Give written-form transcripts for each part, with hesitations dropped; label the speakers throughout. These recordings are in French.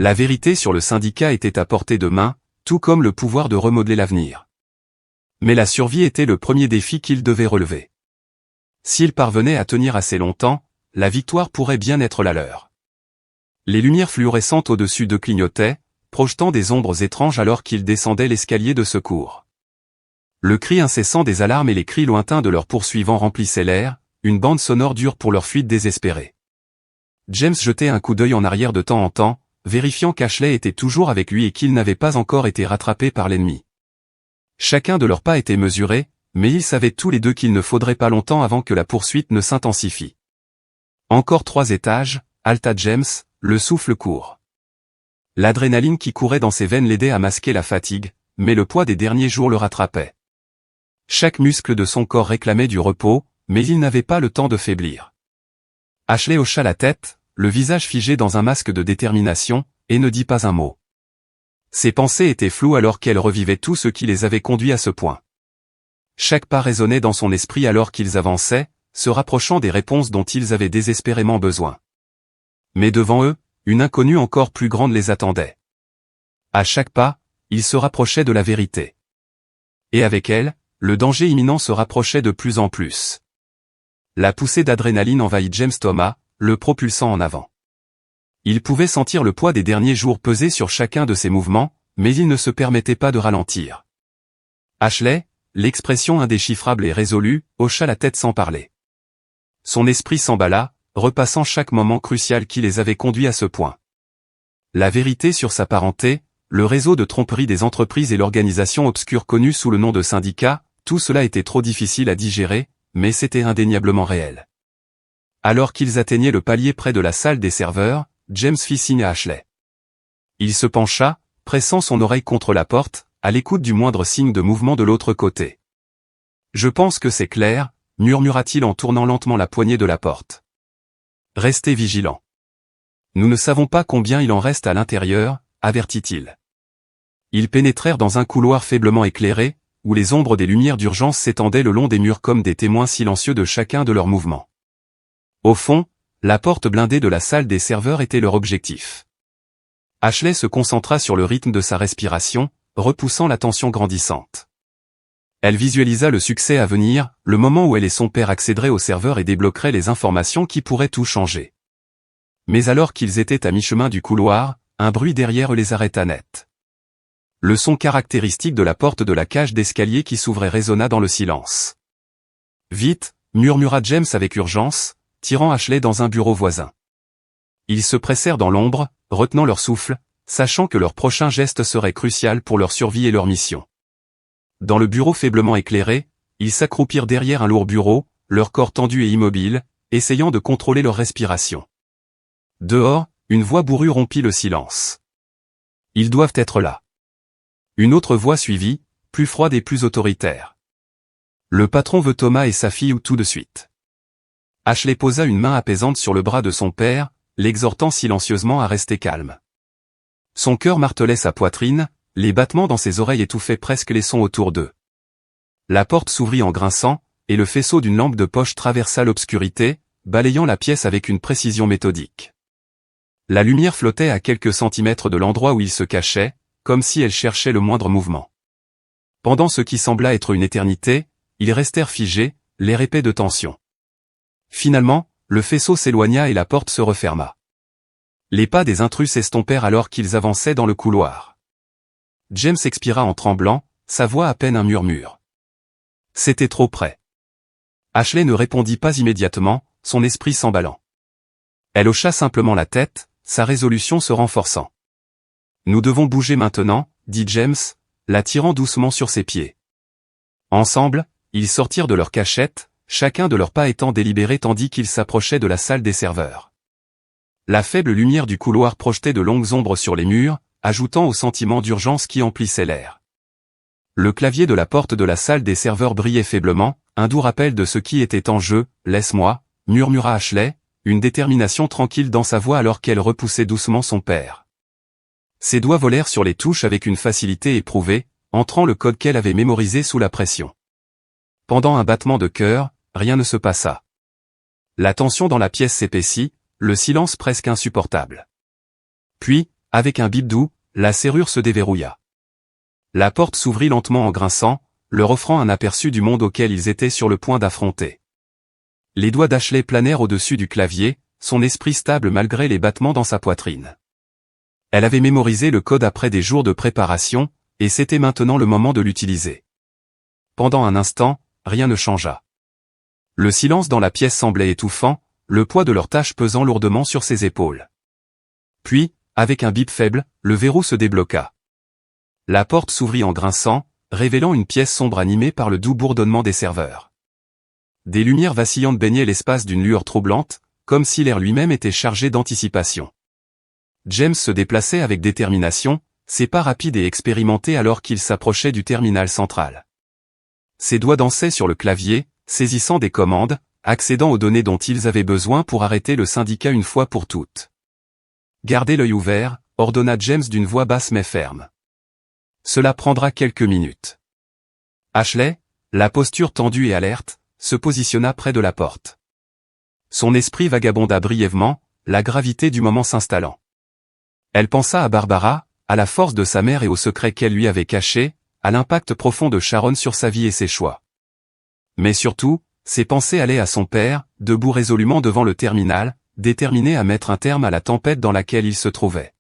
Speaker 1: La vérité sur le syndicat était à portée de main, tout comme le pouvoir de remodeler l'avenir. Mais la survie était le premier défi qu'il devait relever. S'il parvenait à tenir assez longtemps, la victoire pourrait bien être la leur. Les lumières fluorescentes au-dessus d'eux clignotaient, projetant des ombres étranges alors qu'ils descendaient l'escalier de secours. Le cri incessant des alarmes et les cris lointains de leurs poursuivants remplissaient l'air, une bande sonore dure pour leur fuite désespérée. James jetait un coup d'œil en arrière de temps en temps, vérifiant qu'Ashley était toujours avec lui et qu'il n'avait pas encore été rattrapé par l'ennemi. Chacun de leurs pas était mesuré, mais ils savaient tous les deux qu'il ne faudrait pas longtemps avant que la poursuite ne s'intensifie. Encore 3 étages, halta James, le souffle court. L'adrénaline qui courait dans ses veines l'aidait à masquer la fatigue, mais le poids des derniers jours le rattrapait. Chaque muscle de son corps réclamait du repos, mais il n'avait pas le temps de faiblir. Ashley hocha la tête, le visage figé dans un masque de détermination, et ne dit pas un mot. Ses pensées étaient floues alors qu'elle revivait tout ce qui les avait conduits à ce point. Chaque pas résonnait dans son esprit alors qu'ils avançaient, se rapprochant des réponses dont ils avaient désespérément besoin. Mais devant eux, une inconnue encore plus grande les attendait. À chaque pas, ils se rapprochaient de la vérité. Et avec elle, le danger imminent se rapprochait de plus en plus. La poussée d'adrénaline envahit James Thomas, le propulsant en avant. Il pouvait sentir le poids des derniers jours peser sur chacun de ses mouvements, mais il ne se permettait pas de ralentir. Ashley, l'expression indéchiffrable et résolue, hocha la tête sans parler. Son esprit s'emballa, repassant chaque moment crucial qui les avait conduits à ce point. La vérité sur sa parenté, le réseau de tromperie des entreprises et l'organisation obscure connue sous le nom de syndicat, tout cela était trop difficile à digérer, mais c'était indéniablement réel. Alors qu'ils atteignaient le palier près de la salle des serveurs, James fit signe à Ashley. Il se pencha, pressant son oreille contre la porte, à l'écoute du moindre signe de mouvement de l'autre côté. « Je pense que c'est clair », murmura-t-il en tournant lentement la poignée de la porte. « Restez vigilants. Nous ne savons pas combien il en reste à l'intérieur, avertit-il. Ils pénétrèrent dans un couloir faiblement éclairé, où les ombres des lumières d'urgence s'étendaient le long des murs comme des témoins silencieux de chacun de leurs mouvements. Au fond, la porte blindée de la salle des serveurs était leur objectif. Ashley se concentra sur le rythme de sa respiration, repoussant la tension grandissante. Elle visualisa le succès à venir, le moment où elle et son père accéderaient au serveur et débloqueraient les informations qui pourraient tout changer. Mais alors qu'ils étaient à mi-chemin du couloir, un bruit derrière eux les arrêta net. Le son caractéristique de la porte de la cage d'escalier qui s'ouvrait résonna dans le silence. « Vite !» murmura James avec urgence, tirant Ashley dans un bureau voisin. Ils se pressèrent dans l'ombre, retenant leur souffle, sachant que leur prochain geste serait crucial pour leur survie et leur mission. Dans le bureau faiblement éclairé, ils s'accroupirent derrière un lourd bureau, leur corps tendu et immobile, essayant de contrôler leur respiration. Dehors, une voix bourrue rompit le silence. « Ils doivent être là. » Une autre voix suivit, plus froide et plus autoritaire. « Le patron veut Thomas et sa fille ou tout de suite. » Ashley posa une main apaisante sur le bras de son père, l'exhortant silencieusement à rester calme. Son cœur martelait sa poitrine, les battements dans ses oreilles étouffaient presque les sons autour d'eux. La porte s'ouvrit en grinçant, et le faisceau d'une lampe de poche traversa l'obscurité, balayant la pièce avec une précision méthodique. La lumière flottait à quelques centimètres de l'endroit où il se cachait, comme si elle cherchait le moindre mouvement. Pendant ce qui sembla être une éternité, ils restèrent figés, l'air épais de tension. Finalement, le faisceau s'éloigna et la porte se referma. Les pas des intrus s'estompèrent alors qu'ils avançaient dans le couloir. James expira en tremblant, sa voix à peine un murmure. C'était trop près. Ashley ne répondit pas immédiatement, son esprit s'emballant. Elle hocha simplement la tête, sa résolution se renforçant. « Nous devons bouger maintenant, » dit James, la tirant doucement sur ses pieds. Ensemble, ils sortirent de leur cachette, chacun de leurs pas étant délibéré tandis qu'ils s'approchaient de la salle des serveurs. La faible lumière du couloir projetait de longues ombres sur les murs, ajoutant au sentiment d'urgence qui emplissait l'air. Le clavier de la porte de la salle des serveurs brillait faiblement, un doux rappel de ce qui était en jeu. « Laisse-moi » murmura Ashley, une détermination tranquille dans sa voix alors qu'elle repoussait doucement son père. Ses doigts volèrent sur les touches avec une facilité éprouvée, entrant le code qu'elle avait mémorisé sous la pression. Pendant un battement de cœur, rien ne se passa. La tension dans la pièce s'épaissit, le silence presque insupportable. Puis, avec un bip doux, la serrure se déverrouilla. La porte s'ouvrit lentement en grinçant, leur offrant un aperçu du monde auquel ils étaient sur le point d'affronter. Les doigts d'Ashley planèrent au-dessus du clavier, son esprit stable malgré les battements dans sa poitrine. Elle avait mémorisé le code après des jours de préparation, et c'était maintenant le moment de l'utiliser. Pendant un instant, rien ne changea. Le silence dans la pièce semblait étouffant, le poids de leur tâche pesant lourdement sur ses épaules. Puis, avec un bip faible, le verrou se débloqua. La porte s'ouvrit en grinçant, révélant une pièce sombre animée par le doux bourdonnement des serveurs. Des lumières vacillantes baignaient l'espace d'une lueur troublante, comme si l'air lui-même était chargé d'anticipation. James se déplaçait avec détermination, ses pas rapides et expérimentés alors qu'il s'approchait du terminal central. Ses doigts dansaient sur le clavier, saisissant des commandes, accédant aux données dont ils avaient besoin pour arrêter le syndicat une fois pour toutes. « Gardez l'œil ouvert », ordonna James d'une voix basse mais ferme. « Cela prendra quelques minutes. » Ashley, la posture tendue et alerte, se positionna près de la porte. Son esprit vagabonda brièvement, la gravité du moment s'installant. Elle pensa à Barbara, à la force de sa mère et aux secrets qu'elle lui avait cachés, à l'impact profond de Sharon sur sa vie et ses choix. Mais surtout, ses pensées allaient à son père, debout résolument devant le terminal, déterminé à mettre un terme à la tempête dans laquelle il se trouvait.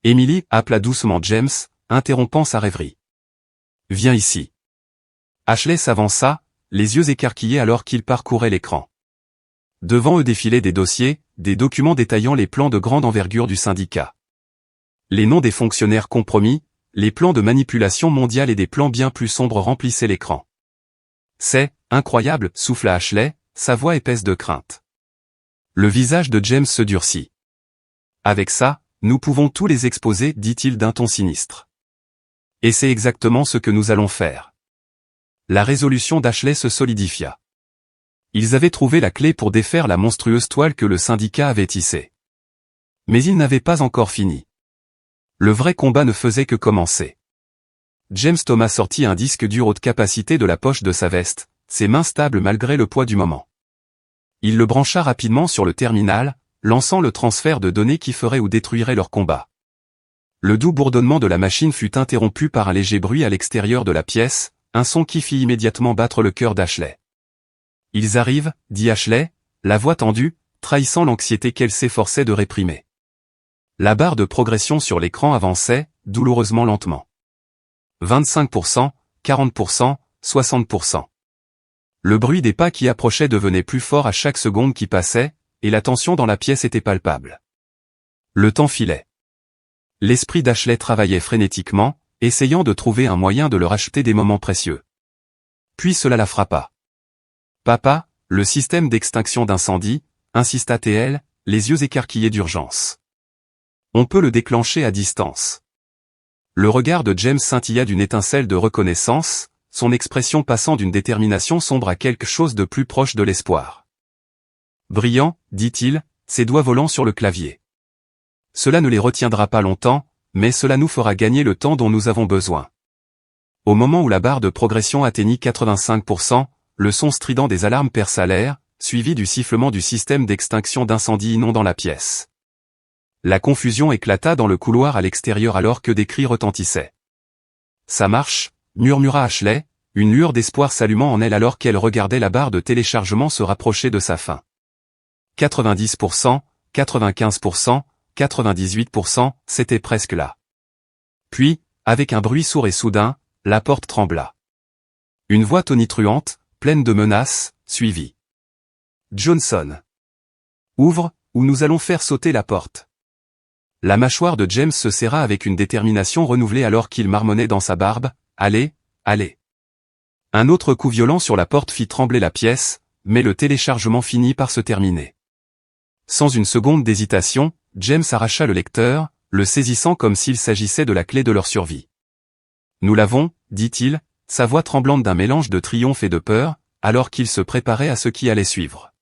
Speaker 1: Emily appela doucement James, interrompant sa rêverie. « Viens ici. » Ashley s'avança, les yeux écarquillés alors qu'il parcourait l'écran. Devant eux défilaient des dossiers, des documents détaillant les plans de grande envergure du syndicat. Les noms des fonctionnaires compromis, les plans de manipulation mondiale et des plans bien plus sombres remplissaient l'écran. « C'est incroyable », souffla Ashley, sa voix épaisse de crainte. Le visage de James se durcit. « Avec ça, nous pouvons tous les exposer, dit-il d'un ton sinistre. Et c'est exactement ce que nous allons faire. » La résolution d'Ashley se solidifia. Ils avaient trouvé la clé pour défaire la monstrueuse toile que le syndicat avait tissée. Mais ils n'avaient pas encore fini. Le vrai combat ne faisait que commencer. James Thomas sortit un disque dur haute capacité de la poche de sa veste, ses mains stables malgré le poids du moment. Il le brancha rapidement sur le terminal, lançant le transfert de données qui ferait ou détruirait leur combat. Le doux bourdonnement de la machine fut interrompu par un léger bruit à l'extérieur de la pièce, un son qui fit immédiatement battre le cœur d'Ashley. « Ils arrivent », dit Ashley, la voix tendue, trahissant l'anxiété qu'elle s'efforçait de réprimer. La barre de progression sur l'écran avançait, douloureusement lentement. 25%, 40%, 60%. Le bruit des pas qui approchaient devenait plus fort à chaque seconde qui passait, et la tension dans la pièce était palpable. Le temps filait. L'esprit d'Ashley travaillait frénétiquement, essayant de trouver un moyen de leur acheter des moments précieux. Puis cela la frappa. « Papa, le système d'extinction d'incendie », insista-t-elle, les yeux écarquillés d'urgence. « On peut le déclencher à distance. » Le regard de James scintilla d'une étincelle de reconnaissance, son expression passant d'une détermination sombre à quelque chose de plus proche de l'espoir. « Brillant », dit-il, ses doigts volant sur le clavier. « Cela ne les retiendra pas longtemps, mais cela nous fera gagner le temps dont nous avons besoin. » Au moment où la barre de progression atteignit 85%, le son strident des alarmes perça l'air, suivi du sifflement du système d'extinction d'incendie inondant la pièce. La confusion éclata dans le couloir à l'extérieur alors que des cris retentissaient. « Ça marche », murmura Ashley, une lueur d'espoir s'allumant en elle alors qu'elle regardait la barre de téléchargement se rapprocher de sa fin. 90%, 95%, 98%, c'était presque là. Puis, avec un bruit sourd et soudain, la porte trembla. Une voix tonitruante, pleine de menaces, suivit. « Johnson. Ouvre, ou nous allons faire sauter la porte. » La mâchoire de James se serra avec une détermination renouvelée alors qu'il marmonnait dans sa barbe, « Allez, allez. » Un autre coup violent sur la porte fit trembler la pièce, mais le téléchargement finit par se terminer. Sans une seconde d'hésitation, James arracha le lecteur, le saisissant comme s'il s'agissait de la clé de leur survie. « Nous l'avons », dit-il, sa voix tremblante d'un mélange de triomphe et de peur, alors qu'il se préparait à ce qui allait suivre.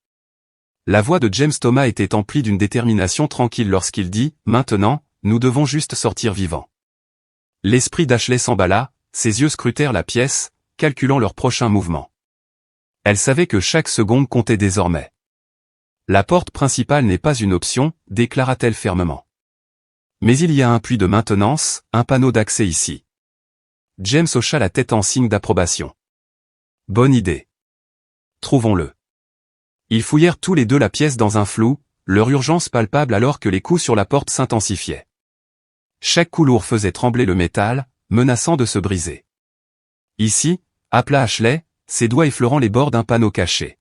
Speaker 1: La voix de James Thomas était emplie d'une détermination tranquille lorsqu'il dit « Maintenant, nous devons juste sortir vivants. » L'esprit d'Ashley s'emballa, ses yeux scrutèrent la pièce, calculant leur prochain mouvement. Elle savait que chaque seconde comptait désormais. « La porte principale n'est pas une option », déclara-t-elle fermement. Mais il y a un puits de maintenance, un panneau d'accès ici. James hocha la tête en signe d'approbation. Bonne idée. Trouvons-le. Ils fouillèrent tous les deux la pièce dans un flou, leur urgence palpable alors que les coups sur la porte s'intensifiaient. Chaque coup lourd faisait trembler le métal, menaçant de se briser. Ici, appela Ashley, ses doigts effleurant les bords d'un panneau caché.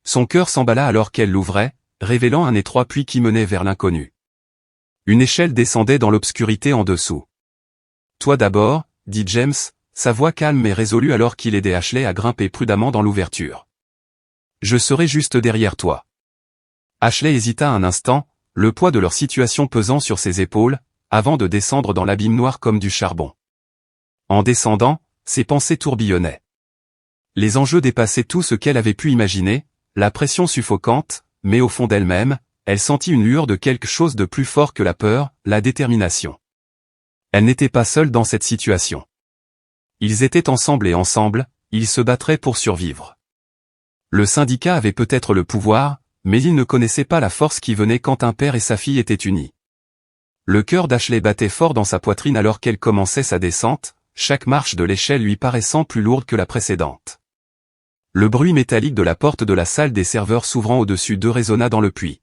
Speaker 1: Son cœur s'emballa alors qu'elle l'ouvrait, révélant un étroit puits qui menait vers l'inconnu. Une échelle descendait dans l'obscurité en dessous. Toi d'abord, dit James, sa voix calme et résolue alors qu'il aidait Ashley à grimper prudemment dans l'ouverture. Je serai juste derrière toi. Ashley hésita un instant, le poids de leur situation pesant sur ses épaules, avant de descendre dans l'abîme noir comme du charbon. En descendant, ses pensées tourbillonnaient. Les enjeux dépassaient tout ce qu'elle avait pu imaginer, la pression suffocante, mais au fond d'elle-même, elle sentit une lueur de quelque chose de plus fort que la peur, la détermination. Elle n'était pas seule dans cette situation. Ils étaient ensemble et ensemble, ils se battraient pour survivre. Le syndicat avait peut-être le pouvoir, mais il ne connaissait pas la force qui venait quand un père et sa fille étaient unis. Le cœur d'Ashley battait fort dans sa poitrine alors qu'elle commençait sa descente, chaque marche de l'échelle lui paraissant plus lourde que la précédente. Le bruit métallique de la porte de la salle des serveurs s'ouvrant au-dessus d'eux résonna dans le puits.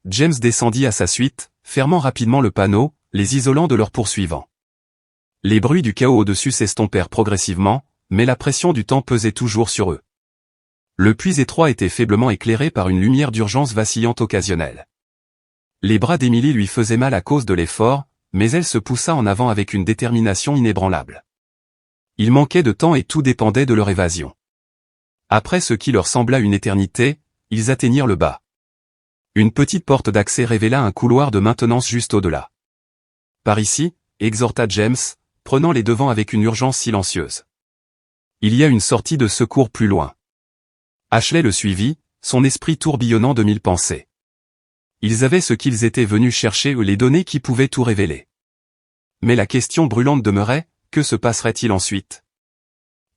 Speaker 1: James descendit à sa suite, fermant rapidement le panneau, les isolant de leurs poursuivants. Les bruits du chaos au-dessus s'estompèrent progressivement, mais la pression du temps pesait toujours sur eux. Le puits étroit était faiblement éclairé par une lumière d'urgence vacillante occasionnelle. Les bras d'Emily lui faisaient mal à cause de l'effort, mais elle se poussa en avant avec une détermination inébranlable. Il manquait de temps et tout dépendait de leur évasion. Après ce qui leur sembla une éternité, ils atteignirent le bas. Une petite porte d'accès révéla un couloir de maintenance juste au-delà. Par ici, exhorta James, prenant les devants avec une urgence silencieuse. Il y a une sortie de secours plus loin. Ashley le suivit, son esprit tourbillonnant de mille pensées. Ils avaient ce qu'ils étaient venus chercher ou les données qui pouvaient tout révéler. Mais la question brûlante demeurait, que se passerait-il ensuite?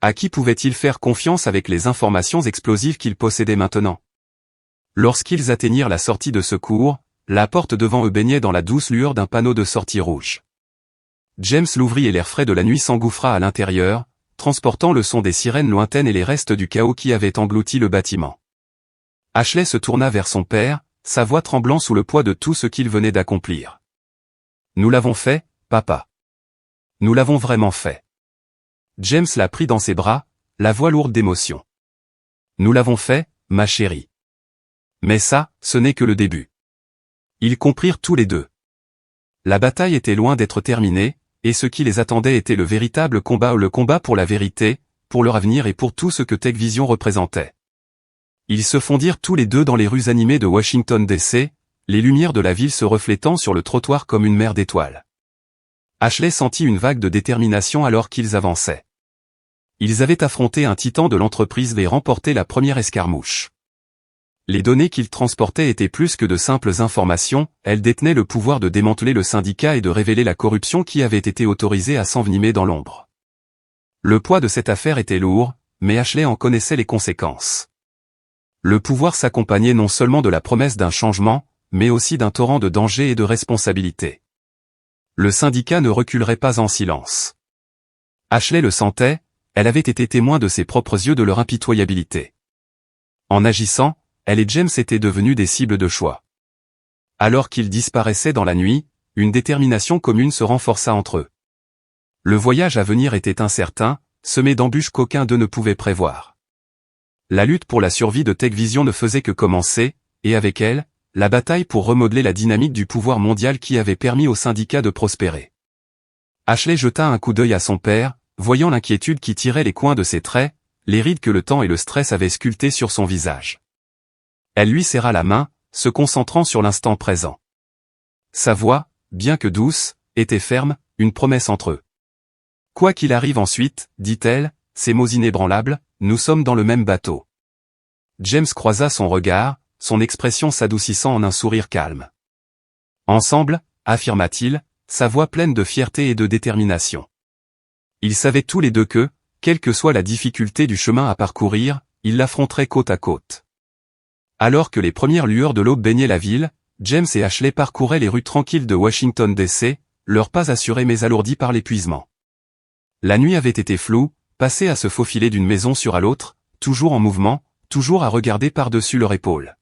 Speaker 1: À qui pouvait-il faire confiance avec les informations explosives qu'ils possédaient maintenant? Lorsqu'ils atteignirent la sortie de secours, la porte devant eux baignait dans la douce lueur d'un panneau de sortie rouge. James l'ouvrit et l'air frais de la nuit s'engouffra à l'intérieur, transportant le son des sirènes lointaines et les restes du chaos qui avait englouti le bâtiment. Ashley se tourna vers son père, sa voix tremblant sous le poids de tout ce qu'il venait d'accomplir. Nous l'avons fait, papa. Nous l'avons vraiment fait. James la prit dans ses bras, la voix lourde d'émotion. Nous l'avons fait, ma chérie. Mais ça, ce n'est que le début. Ils comprirent tous les deux. La bataille était loin d'être terminée, et ce qui les attendait était le véritable combat ou le combat pour la vérité, pour leur avenir et pour tout ce que Tech Vision représentait. Ils se fondirent tous les deux dans les rues animées de Washington DC, les lumières de la ville se reflétant sur le trottoir comme une mer d'étoiles. Ashley sentit une vague de détermination alors qu'ils avançaient. Ils avaient affronté un titan de l'entreprise et remporté la première escarmouche. Les données qu'ils transportaient étaient plus que de simples informations, elles détenaient le pouvoir de démanteler le syndicat et de révéler la corruption qui avait été autorisée à s'envenimer dans l'ombre. Le poids de cette affaire était lourd, mais Ashley en connaissait les conséquences. Le pouvoir s'accompagnait non seulement de la promesse d'un changement, mais aussi d'un torrent de danger et de responsabilité. Le syndicat ne reculerait pas en silence. Ashley le sentait, elle avait été témoin de ses propres yeux de leur impitoyabilité. En agissant, elle et James étaient devenus des cibles de choix. Alors qu'ils disparaissaient dans la nuit, une détermination commune se renforça entre eux. Le voyage à venir était incertain, semé d'embûches qu'aucun d'eux ne pouvait prévoir. La lutte pour la survie de Tech Vision ne faisait que commencer, et avec elle, la bataille pour remodeler la dynamique du pouvoir mondial qui avait permis au syndicat de prospérer. Ashley jeta un coup d'œil à son père, voyant l'inquiétude qui tirait les coins de ses traits, les rides que le temps et le stress avaient sculptées sur son visage. Elle lui serra la main, se concentrant sur l'instant présent. Sa voix, bien que douce, était ferme, une promesse entre eux. Quoi qu'il arrive ensuite, dit-elle, ces mots inébranlables, nous sommes dans le même bateau. James croisa son regard, son expression s'adoucissant en un sourire calme. Ensemble, affirma-t-il, sa voix pleine de fierté et de détermination. Ils savaient tous les deux que, quelle que soit la difficulté du chemin à parcourir, ils l'affronteraient côte à côte. Alors que les premières lueurs de l'aube baignaient la ville, James et Ashley parcouraient les rues tranquilles de Washington DC, leurs pas assurés mais alourdis par l'épuisement. La nuit avait été floue, passés à se faufiler d'une maison à l'autre, toujours en mouvement, toujours à regarder par-dessus leur épaule.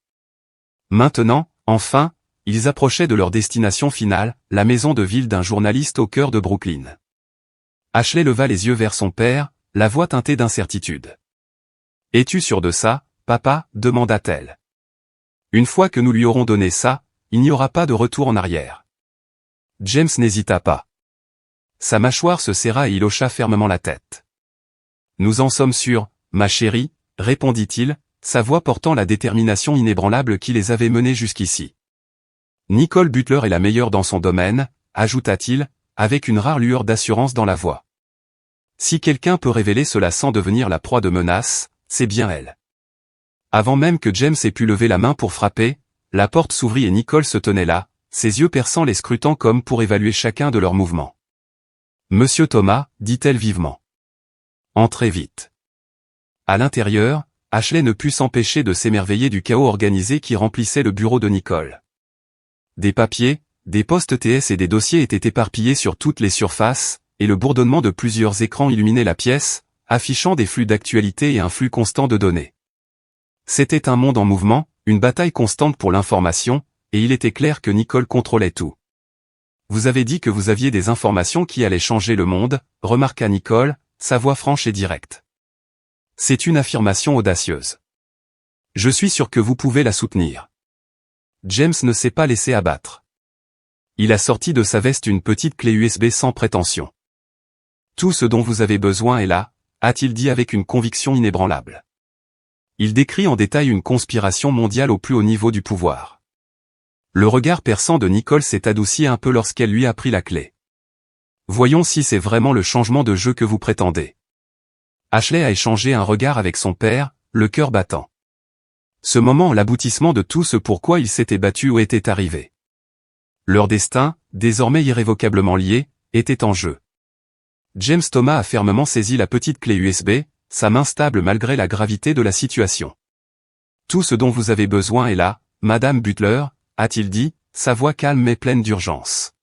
Speaker 1: Maintenant, enfin, ils approchaient de leur destination finale, la maison de ville d'un journaliste au cœur de Brooklyn. Ashley leva les yeux vers son père, la voix teintée d'incertitude. « Es-tu sûr de ça, papa ?» demanda-t-elle. « Une fois que nous lui aurons donné ça, il n'y aura pas de retour en arrière. » James n'hésita pas. Sa mâchoire se serra et il hocha fermement la tête. « Nous en sommes sûrs, ma chérie, » répondit-il, sa voix portant la détermination inébranlable qui les avait menés jusqu'ici. « Nicole Butler est la meilleure dans son domaine, » ajouta-t-il, avec une rare lueur d'assurance dans la voix. « Si quelqu'un peut révéler cela sans devenir la proie de menaces, c'est bien elle. » Avant même que James ait pu lever la main pour frapper, la porte s'ouvrit et Nicole se tenait là, ses yeux perçants les scrutant comme pour évaluer chacun de leurs mouvements. « Monsieur Thomas, » dit-elle vivement. « Entrez vite. » À l'intérieur, Ashley ne put s'empêcher de s'émerveiller du chaos organisé qui remplissait le bureau de Nicole. Des papiers, des postes TS et des dossiers étaient éparpillés sur toutes les surfaces, et le bourdonnement de plusieurs écrans illuminait la pièce, affichant des flux d'actualité et un flux constant de données. C'était un monde en mouvement, une bataille constante pour l'information, et il était clair que Nicole contrôlait tout. « Vous avez dit que vous aviez des informations qui allaient changer le monde, » remarqua Nicole, sa voix franche et directe. « C'est une affirmation audacieuse. Je suis sûr que vous pouvez la soutenir. » James ne s'est pas laissé abattre. Il a sorti de sa veste une petite clé USB sans prétention. « Tout ce dont vous avez besoin est là, » a-t-il dit avec une conviction inébranlable. Il décrit en détail une conspiration mondiale au plus haut niveau du pouvoir. Le regard perçant de Nicole s'est adouci un peu lorsqu'elle lui a pris la clé. « Voyons si c'est vraiment le changement de jeu que vous prétendez. » Ashley a échangé un regard avec son père, le cœur battant. Ce moment l'aboutissement de tout ce pourquoi ils s'étaient battus ou étaient arrivés. Leur destin, désormais irrévocablement lié, était en jeu. James Thomas a fermement saisi la petite clé USB, sa main stable malgré la gravité de la situation. « Tout ce dont vous avez besoin est là, Madame Butler, » a-t-il dit, sa voix calme mais pleine d'urgence.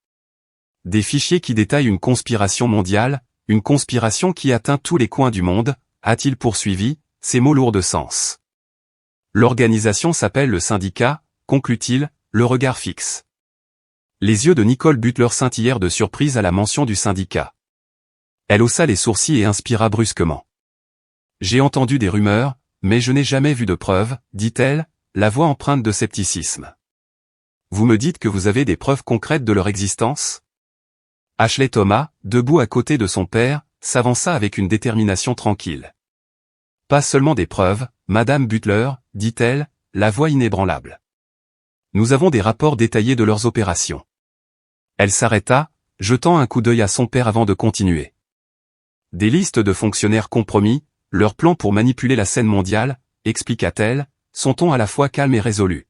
Speaker 1: Des fichiers qui détaillent une conspiration mondiale, une conspiration qui atteint tous les coins du monde, a-t-il poursuivi, ses mots lourds de sens. L'organisation s'appelle le syndicat, conclut-il, le regard fixe. Les yeux de Nicole Butler scintillèrent de surprise à la mention du syndicat. Elle haussa les sourcils et inspira brusquement. « J'ai entendu des rumeurs, mais je n'ai jamais vu de preuves, » dit-elle, la voix empreinte de scepticisme. « Vous me dites que vous avez des preuves concrètes de leur existence ?» Ashley Thomas, debout à côté de son père, s'avança avec une détermination tranquille. « Pas seulement des preuves, Madame Butler, » dit-elle, la voix inébranlable. « Nous avons des rapports détaillés de leurs opérations. » Elle s'arrêta, jetant un coup d'œil à son père avant de continuer. « Des listes de fonctionnaires compromis, leurs plans pour manipuler la scène mondiale, » expliqua-t-elle, son ton à la fois calme et résolu.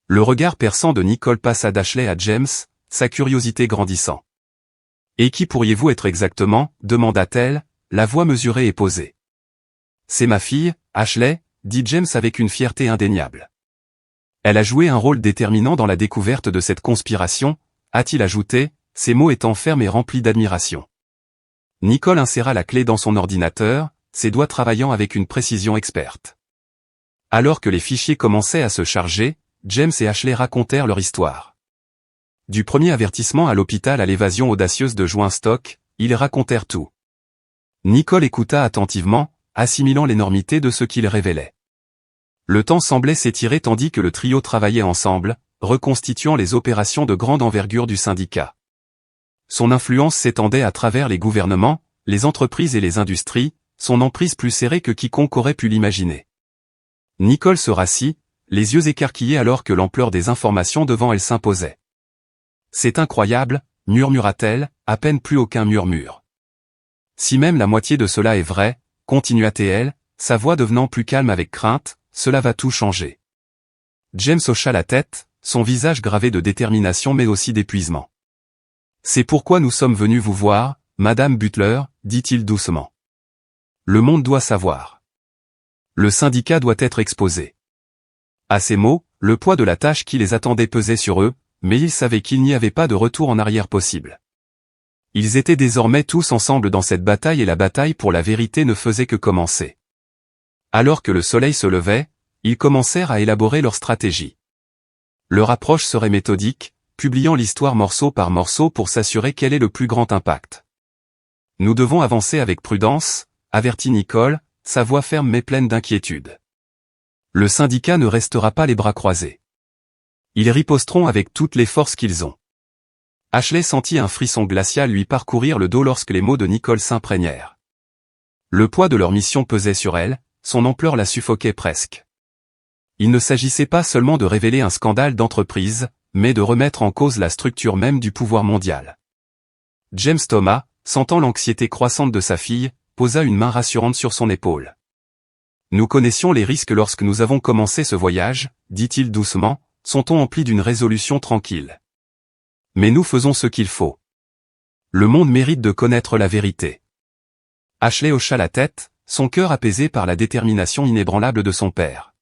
Speaker 1: Le regard perçant de Nicole passa d'Ashley à James, sa curiosité grandissant. « Et qui pourriez-vous être exactement » demanda-t-elle, la voix mesurée et posée. « C'est ma fille, Ashley, » dit James avec une fierté indéniable. « Elle a joué un rôle déterminant dans la découverte de cette conspiration, » a-t-il ajouté, ses mots étant fermes et remplis d'admiration. Nicole inséra la clé dans son ordinateur, ses doigts travaillant avec une précision experte. Alors que les fichiers commençaient à se charger, James et Ashley racontèrent leur histoire. Du premier avertissement à l'hôpital à l'évasion audacieuse de Joinstock, ils racontèrent tout. Nicole écouta attentivement, assimilant l'énormité de ce qu'il révélait. Le temps semblait s'étirer tandis que le trio travaillait ensemble, reconstituant les opérations de grande envergure du syndicat. Son influence s'étendait à travers les gouvernements, les entreprises et les industries, son emprise plus serrée que quiconque aurait pu l'imaginer. Nicole se rassit, les yeux écarquillés alors que l'ampleur des informations devant elle s'imposait. « C'est incroyable, » murmura-t-elle, à peine plus aucun murmure. « Si même la moitié de cela est vrai, » continua-t-elle, sa voix devenant plus calme avec crainte, « cela va tout changer. » James hocha la tête, son visage gravé de détermination mais aussi d'épuisement. « C'est pourquoi nous sommes venus vous voir, Madame Butler, » dit-il doucement. « Le monde doit savoir. Le syndicat doit être exposé. » À ces mots, le poids de la tâche qui les attendait pesait sur eux, mais ils savaient qu'il n'y avait pas de retour en arrière possible. Ils étaient désormais tous ensemble dans cette bataille et la bataille pour la vérité ne faisait que commencer. Alors que le soleil se levait, ils commencèrent à élaborer leur stratégie. Leur approche serait méthodique, publiant l'histoire morceau par morceau pour s'assurer quel est le plus grand impact. Nous devons avancer avec prudence, avertit Nicole, sa voix ferme mais pleine d'inquiétude. Le syndicat ne restera pas les bras croisés. Ils riposteront avec toutes les forces qu'ils ont. Ashley sentit un frisson glacial lui parcourir le dos lorsque les mots de Nicole s'imprégnèrent. Le poids de leur mission pesait sur elle, son ampleur la suffoquait presque. Il ne s'agissait pas seulement de révéler un scandale d'entreprise, mais de remettre en cause la structure même du pouvoir mondial. James Thomas, sentant l'anxiété croissante de sa fille, posa une main rassurante sur son épaule. Nous connaissions les risques lorsque nous avons commencé ce voyage, dit-il doucement, son ton empli d'une résolution tranquille. Mais nous faisons ce qu'il faut. Le monde mérite de connaître la vérité. Ashley hocha la tête, son cœur apaisé par la détermination inébranlable de son père.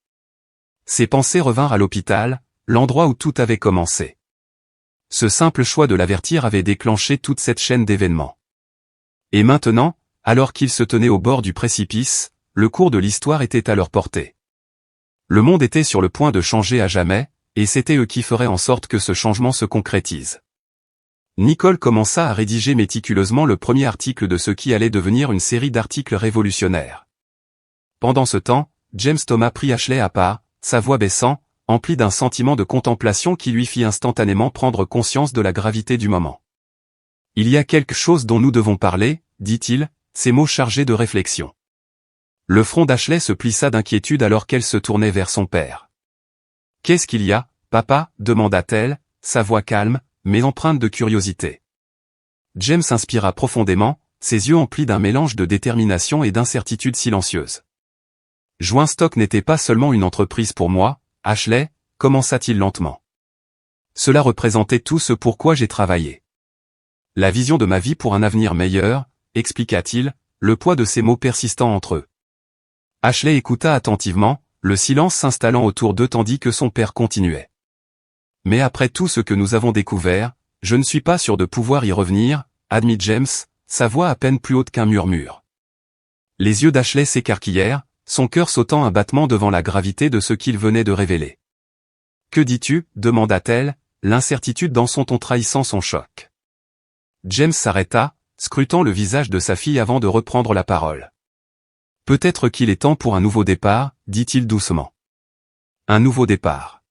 Speaker 1: Ses pensées revinrent à l'hôpital, l'endroit où tout avait commencé. Ce simple choix de l'avertir avait déclenché toute cette chaîne d'événements. Et maintenant, alors qu'ils se tenaient au bord du précipice, le cours de l'histoire était à leur portée. Le monde était sur le point de changer à jamais, et c'était eux qui feraient en sorte que ce changement se concrétise. Nicole commença à rédiger méticuleusement le premier article de ce qui allait devenir une série d'articles révolutionnaires. Pendant ce temps, James Thomas prit Ashley à part, sa voix baissant, emplie d'un sentiment de contemplation qui lui fit instantanément prendre conscience de la gravité du moment. « Il y a quelque chose dont nous devons parler, » dit-il, ses mots chargés de réflexion. Le front d'Ashley se plissa d'inquiétude alors qu'elle se tournait vers son père. « Qu'est-ce qu'il y a, papa » demanda-t-elle, sa voix calme, mais empreinte de curiosité. James inspira profondément, ses yeux emplis d'un mélange de détermination et d'incertitude silencieuse. « Joinstock n'était pas seulement une entreprise pour moi, Ashley, commença-t-il lentement. Cela représentait tout ce pour quoi j'ai travaillé. La vision de ma vie pour un avenir meilleur, expliqua-t-il, le poids de ses mots persistant entre eux. Ashley écouta attentivement, le silence s'installant autour d'eux tandis que son père continuait. Mais après tout ce que nous avons découvert, je ne suis pas sûr de pouvoir y revenir, admit James, sa voix à peine plus haute qu'un murmure. Les yeux d'Ashley s'écarquillèrent, son cœur sautant un battement devant la gravité de ce qu'il venait de révéler. « Que dis-tu » demanda-t-elle, l'incertitude dans son ton trahissant son choc. James s'arrêta, scrutant le visage de sa fille avant de reprendre la parole. « Peut-être qu'il est temps pour un nouveau départ, dit-il doucement. Un nouveau départ.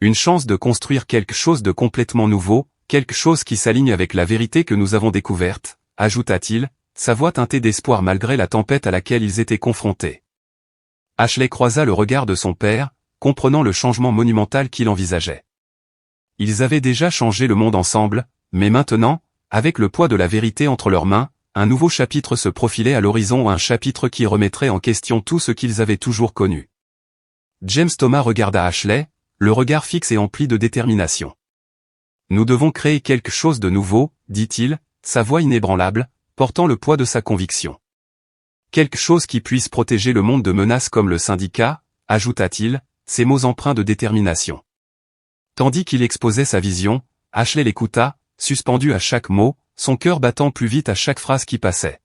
Speaker 1: Une chance de construire quelque chose de complètement nouveau, quelque chose qui s'aligne avec la vérité que nous avons découverte, ajouta-t-il, sa voix teintée d'espoir malgré la tempête à laquelle ils étaient confrontés. Ashley croisa le regard de son père, comprenant le changement monumental qu'il envisageait. Ils avaient déjà changé le monde ensemble, mais maintenant, avec le poids de la vérité entre leurs mains, un nouveau chapitre se profilait à l'horizon, un chapitre qui remettrait en question tout ce qu'ils avaient toujours connu. James Thomas regarda Ashley, le regard fixe et empli de détermination. « Nous devons créer quelque chose de nouveau, » dit-il, sa voix inébranlable, portant le poids de sa conviction. « Quelque chose qui puisse protéger le monde de menaces comme le syndicat, » ajouta-t-il, ses mots empreints de détermination. Tandis qu'il exposait sa vision, Ashley l'écouta, suspendu à chaque mot, son cœur battant plus vite à chaque phrase qui passait.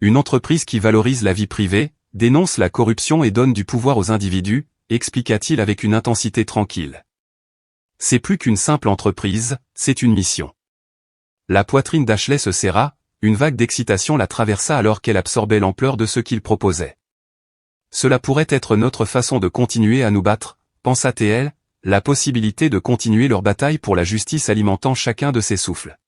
Speaker 1: Une entreprise qui valorise la vie privée, dénonce la corruption et donne du pouvoir aux individus, expliqua-t-il avec une intensité tranquille. C'est plus qu'une simple entreprise, c'est une mission. La poitrine d'Ashley se serra, une vague d'excitation la traversa alors qu'elle absorbait l'ampleur de ce qu'il proposait. Cela pourrait être notre façon de continuer à nous battre, pensa-t-elle, la possibilité de continuer leur bataille pour la justice alimentant chacun de ses souffles.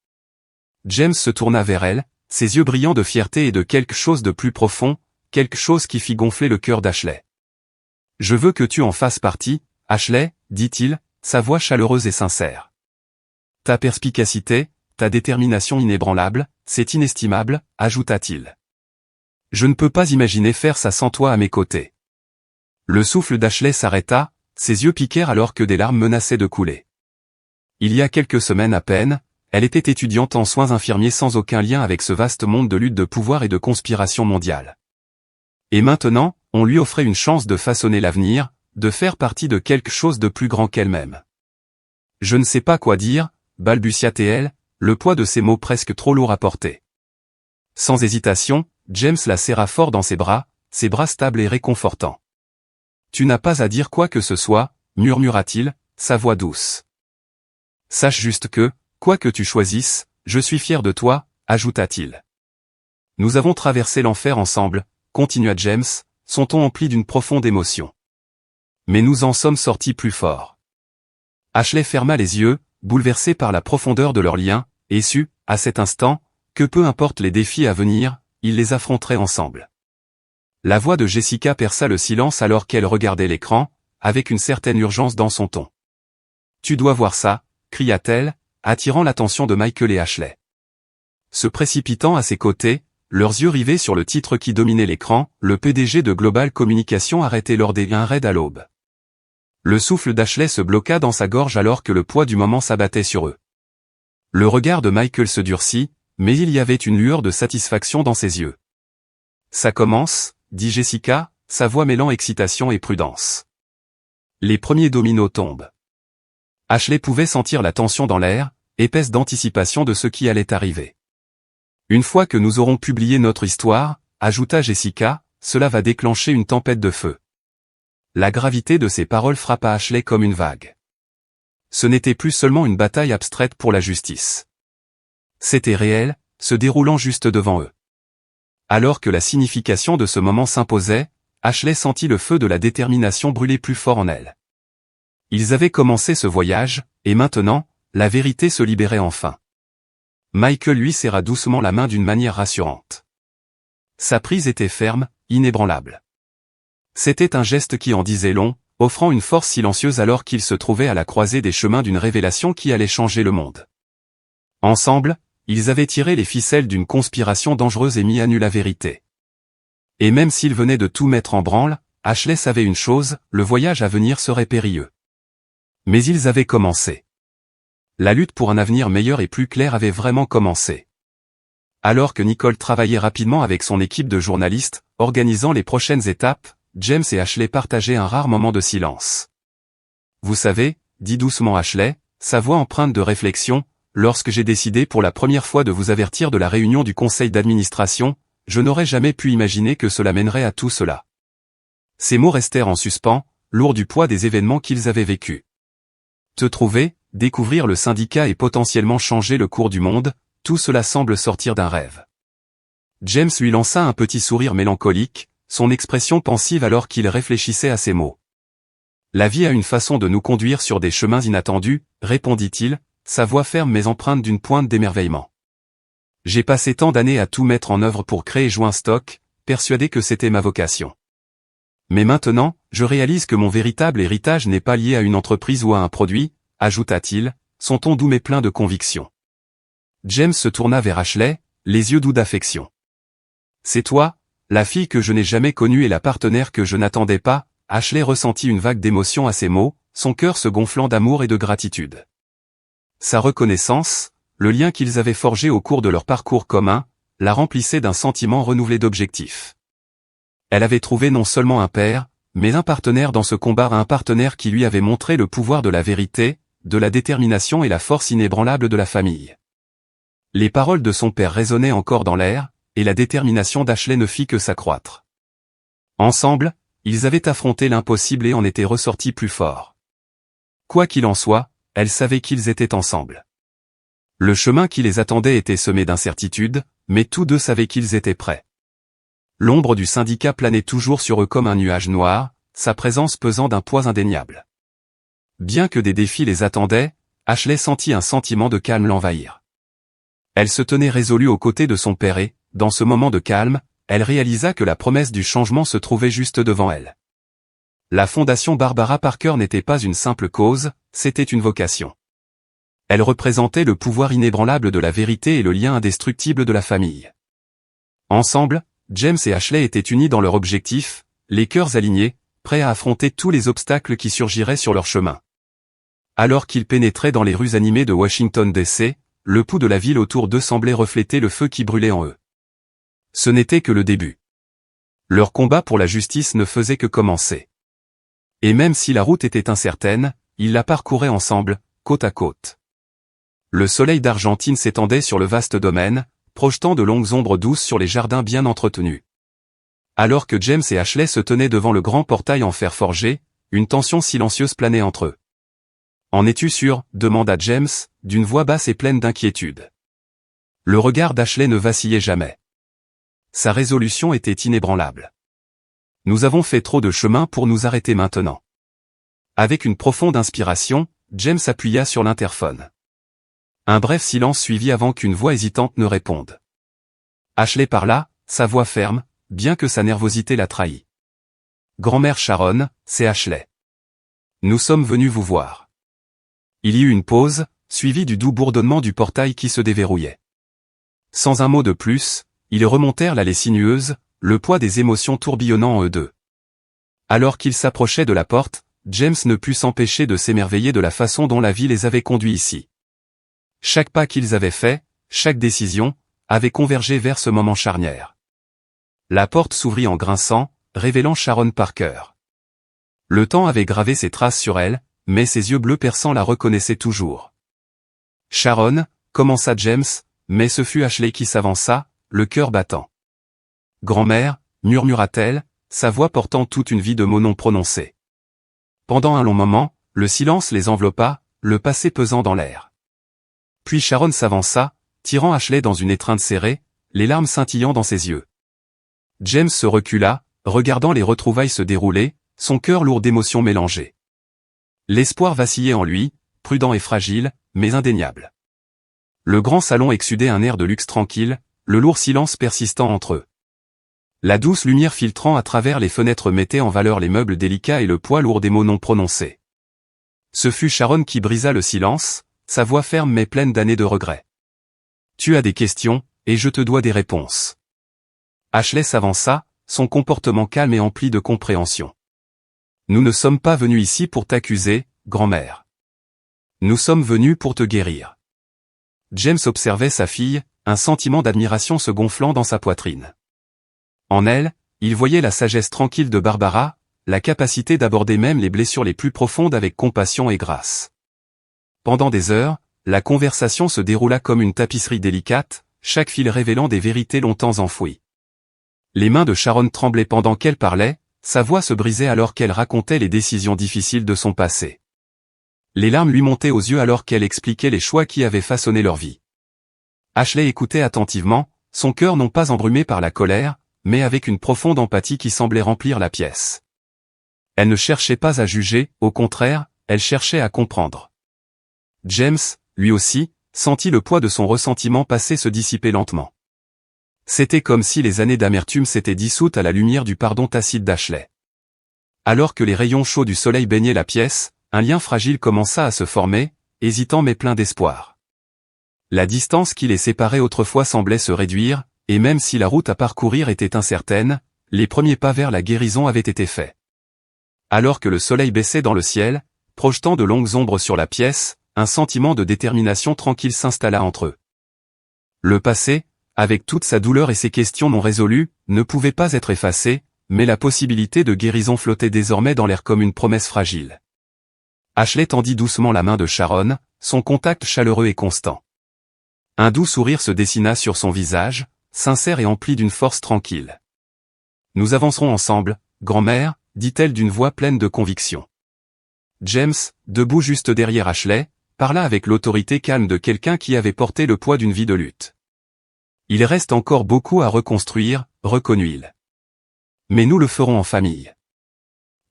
Speaker 1: James se tourna vers elle, ses yeux brillants de fierté et de quelque chose de plus profond, quelque chose qui fit gonfler le cœur d'Ashley. « Je veux que tu en fasses partie, Ashley, » dit-il, sa voix chaleureuse et sincère. « Ta perspicacité, ta détermination inébranlable, c'est inestimable, » ajouta-t-il. « Je ne peux pas imaginer faire ça sans toi à mes côtés. » Le souffle d'Ashley s'arrêta, ses yeux piquèrent alors que des larmes menaçaient de couler. Il y a quelques semaines à peine, elle était étudiante en soins infirmiers sans aucun lien avec ce vaste monde de lutte de pouvoir et de conspiration mondiale. Et maintenant, on lui offrait une chance de façonner l'avenir, de faire partie de quelque chose de plus grand qu'elle-même. Je ne sais pas quoi dire, balbutia-t-elle, le poids de ces mots presque trop lourds à porter. Sans hésitation, James la serra fort dans ses bras stables et réconfortants. Tu n'as pas à dire quoi que ce soit, murmura-t-il, sa voix douce. Sache juste que, quoi que tu choisisses, je suis fier de toi, ajouta-t-il. Nous avons traversé l'enfer ensemble, continua James, son ton empli d'une profonde émotion. Mais nous en sommes sortis plus forts. Ashley ferma les yeux, bouleversé par la profondeur de leur lien, et sut, à cet instant, que peu importe les défis à venir, ils les affronteraient ensemble. La voix de Jessica perça le silence alors qu'elle regardait l'écran, avec une certaine urgence dans son ton. Tu dois voir ça, cria-t-elle, attirant l'attention de Michael et Ashley. Se précipitant à ses côtés, leurs yeux rivés sur le titre qui dominait l'écran, le PDG de Global Communication arrêté lors d'un raid à l'aube. Le souffle d'Ashley se bloqua dans sa gorge alors que le poids du moment s'abattait sur eux. Le regard de Michael se durcit, mais il y avait une lueur de satisfaction dans ses yeux. Ça commence, dit Jessica, sa voix mêlant excitation et prudence. Les premiers dominos tombent. Ashley pouvait sentir la tension dans l'air, épaisse d'anticipation de ce qui allait arriver. Une fois que nous aurons publié notre histoire, ajouta Jessica, cela va déclencher une tempête de feu. La gravité de ces paroles frappa Ashley comme une vague. Ce n'était plus seulement une bataille abstraite pour la justice. C'était réel, se déroulant juste devant eux. Alors que la signification de ce moment s'imposait, Ashley sentit le feu de la détermination brûler plus fort en elle. Ils avaient commencé ce voyage, et maintenant, la vérité se libérait enfin. Michael lui serra doucement la main d'une manière rassurante. Sa prise était ferme, inébranlable. C'était un geste qui en disait long, offrant une force silencieuse alors qu'ils se trouvaient à la croisée des chemins d'une révélation qui allait changer le monde. Ensemble, ils avaient tiré les ficelles d'une conspiration dangereuse et mis à nu la vérité. Et même s'ils venaient de tout mettre en branle, Ashley savait une chose, le voyage à venir serait périlleux. Mais ils avaient commencé. La lutte pour un avenir meilleur et plus clair avait vraiment commencé. Alors que Nicole travaillait rapidement avec son équipe de journalistes, organisant les prochaines étapes, James et Ashley partageaient un rare moment de silence. Vous savez, dit doucement Ashley, sa voix empreinte de réflexion, lorsque j'ai décidé pour la première fois de vous avertir de la réunion du conseil d'administration, je n'aurais jamais pu imaginer que cela mènerait à tout cela. Ces mots restèrent en suspens, lourds du poids des événements qu'ils avaient vécus. Te trouver, découvrir le syndicat et potentiellement changer le cours du monde, tout cela semble sortir d'un rêve. James lui lança un petit sourire mélancolique, son expression pensive alors qu'il réfléchissait à ces mots. La vie a une façon de nous conduire sur des chemins inattendus, répondit-il, sa voix ferme mais empreinte d'une pointe d'émerveillement. J'ai passé tant d'années à tout mettre en œuvre pour créer Joinstock, persuadé que c'était ma vocation. Mais maintenant, je réalise que mon véritable héritage n'est pas lié à une entreprise ou à un produit, ajouta-t-il, son ton doux mais plein de conviction. James se tourna vers Ashley, les yeux doux d'affection. C'est toi, la fille que je n'ai jamais connue et la partenaire que je n'attendais pas. Ashley ressentit une vague d'émotion à ces mots, son cœur se gonflant d'amour et de gratitude. Sa reconnaissance, le lien qu'ils avaient forgé au cours de leur parcours commun, la remplissait d'un sentiment renouvelé d'objectifs. Elle avait trouvé non seulement un père, mais un partenaire dans ce combat, un partenaire qui lui avait montré le pouvoir de la vérité, de la détermination et la force inébranlable de la famille. Les paroles de son père résonnaient encore dans l'air, et la détermination d'Ashley ne fit que s'accroître. Ensemble, ils avaient affronté l'impossible et en étaient ressortis plus forts. Quoi qu'il en soit, elle savait qu'ils étaient ensemble. Le chemin qui les attendait était semé d'incertitudes, mais tous deux savaient qu'ils étaient prêts. L'ombre du syndicat planait toujours sur eux comme un nuage noir, sa présence pesant d'un poids indéniable. Bien que des défis les attendaient, Ashley sentit un sentiment de calme l'envahir. Elle se tenait résolue aux côtés de son père et, dans ce moment de calme, elle réalisa que la promesse du changement se trouvait juste devant elle. La fondation Barbara Parker n'était pas une simple cause, c'était une vocation. Elle représentait le pouvoir inébranlable de la vérité et le lien indestructible de la famille. Ensemble, James et Ashley étaient unis dans leur objectif, les cœurs alignés, prêts à affronter tous les obstacles qui surgiraient sur leur chemin. Alors qu'ils pénétraient dans les rues animées de Washington DC, le pouls de la ville autour d'eux semblait refléter le feu qui brûlait en eux. Ce n'était que le début. Leur combat pour la justice ne faisait que commencer. Et même si la route était incertaine, ils la parcouraient ensemble, côte à côte. Le soleil d'Argentine s'étendait sur le vaste domaine, projetant de longues ombres douces sur les jardins bien entretenus. Alors que James et Ashley se tenaient devant le grand portail en fer forgé, une tension silencieuse planait entre eux. « En es-tu sûr ?» demanda James, d'une voix basse et pleine d'inquiétude. Le regard d'Ashley ne vacillait jamais. Sa résolution était inébranlable. « Nous avons fait trop de chemin pour nous arrêter maintenant. » Avec une profonde inspiration, James appuya sur l'interphone. Un bref silence suivit avant qu'une voix hésitante ne réponde. Ashley parla, sa voix ferme, bien que sa nervosité la trahît. « Grand-mère Sharon, c'est Ashley. Nous sommes venus vous voir. » Il y eut une pause, suivie du doux bourdonnement du portail qui se déverrouillait. Sans un mot de plus, ils remontèrent l'allée sinueuse, le poids des émotions tourbillonnant en eux deux. Alors qu'ils s'approchaient de la porte, James ne put s'empêcher de s'émerveiller de la façon dont la vie les avait conduits ici. Chaque pas qu'ils avaient fait, chaque décision, avait convergé vers ce moment charnière. La porte s'ouvrit en grinçant, révélant Sharon Parker. Le temps avait gravé ses traces sur elle, mais ses yeux bleus perçants la reconnaissaient toujours. « Sharon » commença James, mais ce fut Ashley qui s'avança, le cœur battant. « Grand-mère » murmura-t-elle, sa voix portant toute une vie de mots non prononcés. Pendant un long moment, le silence les enveloppa, le passé pesant dans l'air. Puis Sharon s'avança, tirant Ashley dans une étreinte serrée, les larmes scintillant dans ses yeux. James se recula, regardant les retrouvailles se dérouler, son cœur lourd d'émotions mélangées. L'espoir vacillait en lui, prudent et fragile, mais indéniable. Le grand salon exsudait un air de luxe tranquille, le lourd silence persistant entre eux. La douce lumière filtrant à travers les fenêtres mettait en valeur les meubles délicats et le poids lourd des mots non prononcés. Ce fut Sharon qui brisa le silence, sa voix ferme mais pleine d'années de regrets. « Tu as des questions, et je te dois des réponses. » Ashley s'avança, son comportement calme et empli de compréhension. « Nous ne sommes pas venus ici pour t'accuser, grand-mère. Nous sommes venus pour te guérir. » James observait sa fille, un sentiment d'admiration se gonflant dans sa poitrine. En elle, il voyait la sagesse tranquille de Barbara, la capacité d'aborder même les blessures les plus profondes avec compassion et grâce. Pendant des heures, la conversation se déroula comme une tapisserie délicate, chaque fil révélant des vérités longtemps enfouies. Les mains de Sharon tremblaient pendant qu'elle parlait, sa voix se brisait alors qu'elle racontait les décisions difficiles de son passé. Les larmes lui montaient aux yeux alors qu'elle expliquait les choix qui avaient façonné leur vie. Ashley écoutait attentivement, son cœur non pas embrumé par la colère, mais avec une profonde empathie qui semblait remplir la pièce. Elle ne cherchait pas à juger, au contraire, elle cherchait à comprendre. James, lui aussi, sentit le poids de son ressentiment passé se dissiper lentement. C'était comme si les années d'amertume s'étaient dissoutes à la lumière du pardon tacite d'Ashley. Alors que les rayons chauds du soleil baignaient la pièce, un lien fragile commença à se former, hésitant mais plein d'espoir. La distance qui les séparait autrefois semblait se réduire, et même si la route à parcourir était incertaine, les premiers pas vers la guérison avaient été faits. Alors que le soleil baissait dans le ciel, projetant de longues ombres sur la pièce, un sentiment de détermination tranquille s'installa entre eux. Le passé, avec toute sa douleur et ses questions non résolues, ne pouvait pas être effacé, mais la possibilité de guérison flottait désormais dans l'air comme une promesse fragile. Ashley tendit doucement la main de Sharon, son contact chaleureux et constant. Un doux sourire se dessina sur son visage, sincère et empli d'une force tranquille. « Nous avancerons ensemble, grand-mère, » dit-elle d'une voix pleine de conviction. James, debout juste derrière Ashley, parla avec l'autorité calme de quelqu'un qui avait porté le poids d'une vie de lutte. « Il reste encore beaucoup à reconstruire, » reconnut-il. « Mais nous le ferons en famille. »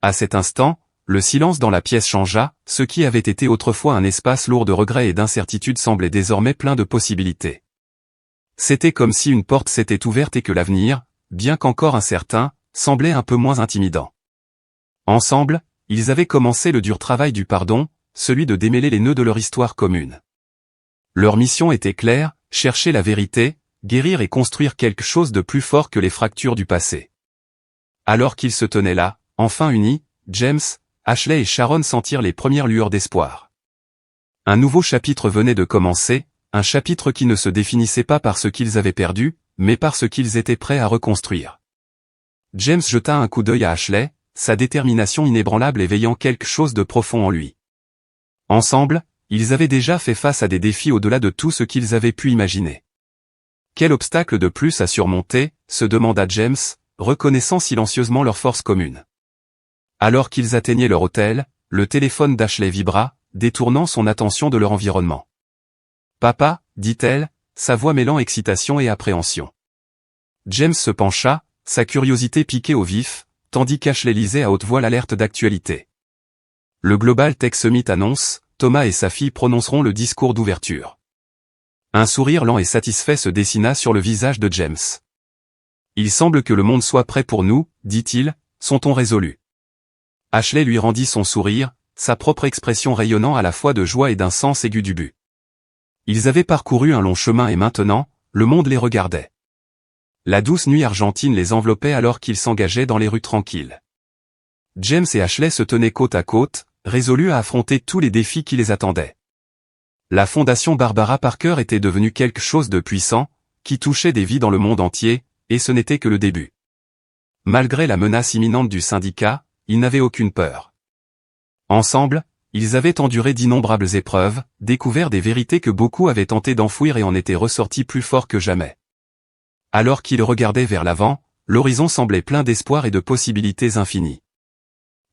Speaker 1: À cet instant, le silence dans la pièce changea, ce qui avait été autrefois un espace lourd de regrets et d'incertitudes semblait désormais plein de possibilités. C'était comme si une porte s'était ouverte et que l'avenir, bien qu'encore incertain, semblait un peu moins intimidant. Ensemble, ils avaient commencé le dur travail du pardon, celui de démêler les nœuds de leur histoire commune. Leur mission était claire, chercher la vérité, guérir et construire quelque chose de plus fort que les fractures du passé. Alors qu'ils se tenaient là, enfin unis, James, Ashley et Sharon sentirent les premières lueurs d'espoir. Un nouveau chapitre venait de commencer, un chapitre qui ne se définissait pas par ce qu'ils avaient perdu, mais par ce qu'ils étaient prêts à reconstruire. James jeta un coup d'œil à Ashley, sa détermination inébranlable éveillant quelque chose de profond en lui. Ensemble, ils avaient déjà fait face à des défis au-delà de tout ce qu'ils avaient pu imaginer. Quel obstacle de plus à surmonter, se demanda James, reconnaissant silencieusement leur force commune. Alors qu'ils atteignaient leur hôtel, le téléphone d'Ashley vibra, détournant son attention de leur environnement. « Papa » dit-elle, sa voix mêlant excitation et appréhension. James se pencha, sa curiosité piquée au vif, tandis qu'Ashley lisait à haute voix l'alerte d'actualité. Le Global Tech Summit annonce, Thomas et sa fille prononceront le discours d'ouverture. Un sourire lent et satisfait se dessina sur le visage de James. Il semble que le monde soit prêt pour nous, dit-il, son ton résolu. Ashley lui rendit son sourire, sa propre expression rayonnant à la fois de joie et d'un sens aigu du but. Ils avaient parcouru un long chemin et maintenant, le monde les regardait. La douce nuit argentine les enveloppait alors qu'ils s'engageaient dans les rues tranquilles. James et Ashley se tenaient côte à côte, résolus à affronter tous les défis qui les attendaient. La fondation Barbara Parker était devenue quelque chose de puissant, qui touchait des vies dans le monde entier, et ce n'était que le début. Malgré la menace imminente du syndicat, ils n'avaient aucune peur. Ensemble, ils avaient enduré d'innombrables épreuves, découvert des vérités que beaucoup avaient tenté d'enfouir et en étaient ressortis plus forts que jamais. Alors qu'ils regardaient vers l'avant, l'horizon semblait plein d'espoir et de possibilités infinies.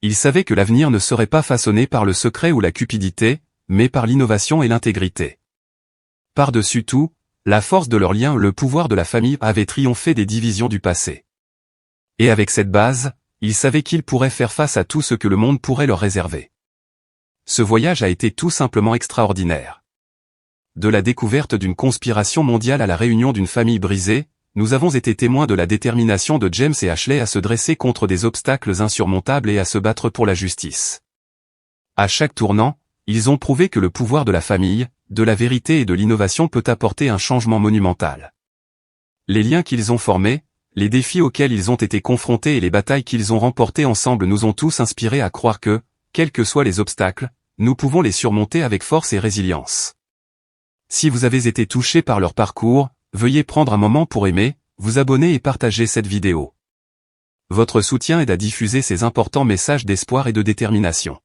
Speaker 1: Ils savaient que l'avenir ne serait pas façonné par le secret ou la cupidité, mais par l'innovation et l'intégrité. Par-dessus tout, la force de leur lien, le pouvoir de la famille avait triomphé des divisions du passé. Et avec cette base, ils savaient qu'ils pourraient faire face à tout ce que le monde pourrait leur réserver. Ce voyage a été tout simplement extraordinaire. De la découverte d'une conspiration mondiale à la réunion d'une famille brisée, nous avons été témoins de la détermination de James et Ashley à se dresser contre des obstacles insurmontables et à se battre pour la justice. À chaque tournant, ils ont prouvé que le pouvoir de la famille, de la vérité et de l'innovation peut apporter un changement monumental. Les liens qu'ils ont formés, les défis auxquels ils ont été confrontés et les batailles qu'ils ont remportées ensemble nous ont tous inspirés à croire que, quels que soient les obstacles, nous pouvons les surmonter avec force et résilience. Si vous avez été touché par leur parcours, veuillez prendre un moment pour aimer, vous abonner et partager cette vidéo. Votre soutien aide à diffuser ces importants messages d'espoir et de détermination.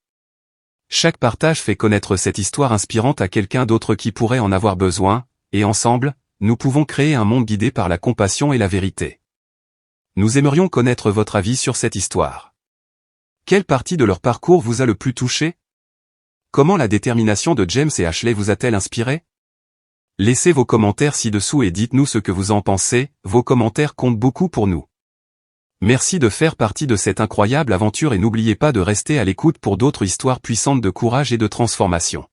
Speaker 1: Chaque partage fait connaître cette histoire inspirante à quelqu'un d'autre qui pourrait en avoir besoin, et ensemble, nous pouvons créer un monde guidé par la compassion et la vérité. Nous aimerions connaître votre avis sur cette histoire. Quelle partie de leur parcours vous a le plus touché? Comment la détermination de James et Ashley vous a-t-elle inspiré? Laissez vos commentaires ci-dessous et dites-nous ce que vous en pensez, vos commentaires comptent beaucoup pour nous. Merci de faire partie de cette incroyable aventure et n'oubliez pas de rester à l'écoute pour d'autres histoires puissantes de courage et de transformation.